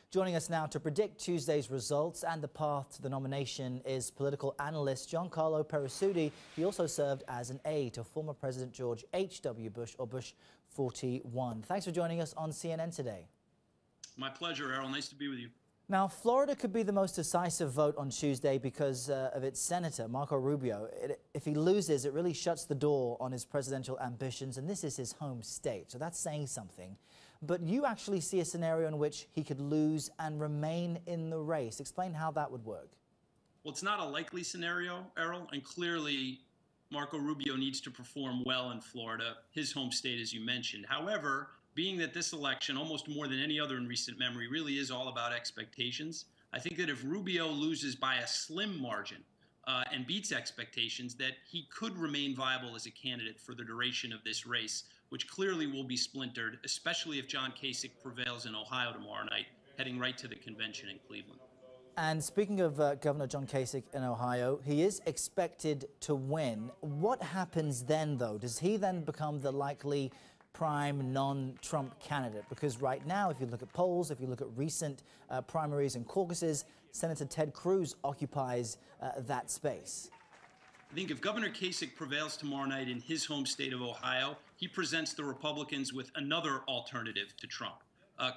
Joining us now to predict Tuesday's results and the path to the nomination is political analyst Gian-Carlo Peressutti. He also served as an aide to former President George H.W. Bush, or Bush 41. Thanks for joining us on CNN today. My pleasure, Errol. Nice to be with you. Now, Florida could be the most decisive vote on Tuesday because of its senator, Marco Rubio. If he loses, it really shuts the door on his presidential ambitions, and this is his home state, so that's saying something. But you actually see a scenario in which he could lose and remain in the race. Explain how that would work. Well, it's not a likely scenario, Errol, and clearly Marco Rubio needs to perform well in Florida, his home state, as you mentioned. However, being that this election, almost more than any other in recent memory, really is all about expectations, I think that if Rubio loses by a slim margin and beats expectations, that he could remain viable as a candidate for the duration of this race, which clearly will be splintered, especially if John Kasich prevails in Ohio tomorrow night, heading right to the convention in Cleveland. And speaking of Governor John Kasich in Ohio, he is expected to win. What happens then, though? Does he then become the likely prime non-Trump candidate? Because right now, if you look at polls, if you look at recent primaries and caucuses, Senator Ted Cruz occupies that space. I think if Governor Kasich prevails tomorrow night in his home state of Ohio, he presents the Republicans with another alternative to Trump.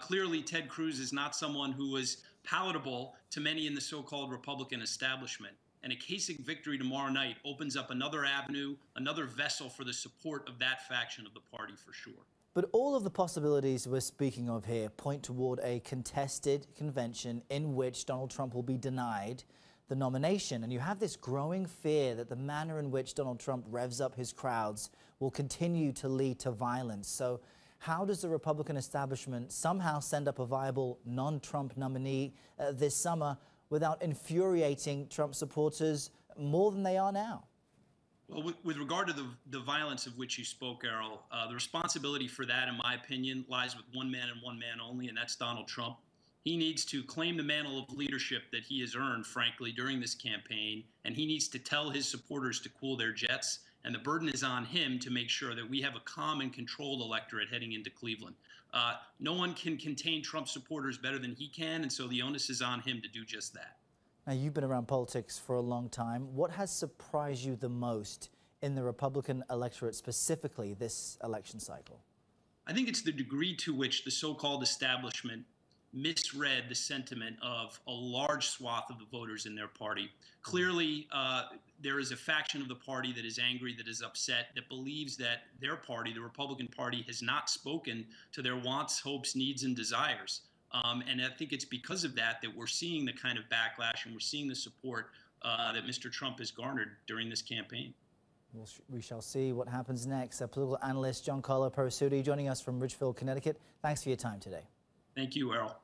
Clearly, Ted Cruz is not someone who is palatable to many in the so-called Republican establishment. And a Kasich victory tomorrow night opens up another avenue, another vessel for the support of that faction of the party for sure. But all of the possibilities we're speaking of here point toward a contested convention in which Donald Trump will be denied the nomination. And you have this growing fear that the manner in which Donald Trump revs up his crowds will continue to lead to violence. So how does the Republican establishment somehow send up a viable non-Trump nominee this summer without infuriating Trump supporters more than they are now? Well, with regard to the violence of which you spoke, Errol, the responsibility for that, in my opinion, lies with one man and one man only, and that's Donald Trump. He needs to claim the mantle of leadership that he has earned, frankly, during this campaign, and he needs to tell his supporters to cool their jets, and the burden is on him to make sure that we have a calm and controlled electorate heading into Cleveland. No one can contain Trump supporters better than he can, and so the onus is on him to do just that. Now, you've been around politics for a long time. What has surprised you the most in the Republican electorate, specifically this election cycle? I think it's the degree to which the so-called establishment misread the sentiment of a large swath of the voters in their party. Clearly, there is a faction of the party that is angry, that is upset, that believes that their party, the Republican Party, has not spoken to their wants, hopes, needs, and desires. And I think it's because of that that we're seeing the kind of backlash and we're seeing the support that Mr. Trump has garnered during this campaign. We shall see what happens next. Political analyst Gian-Carlo Peressutti joining us from Ridgefield, Connecticut. Thanks for your time today. Thank you, Errol.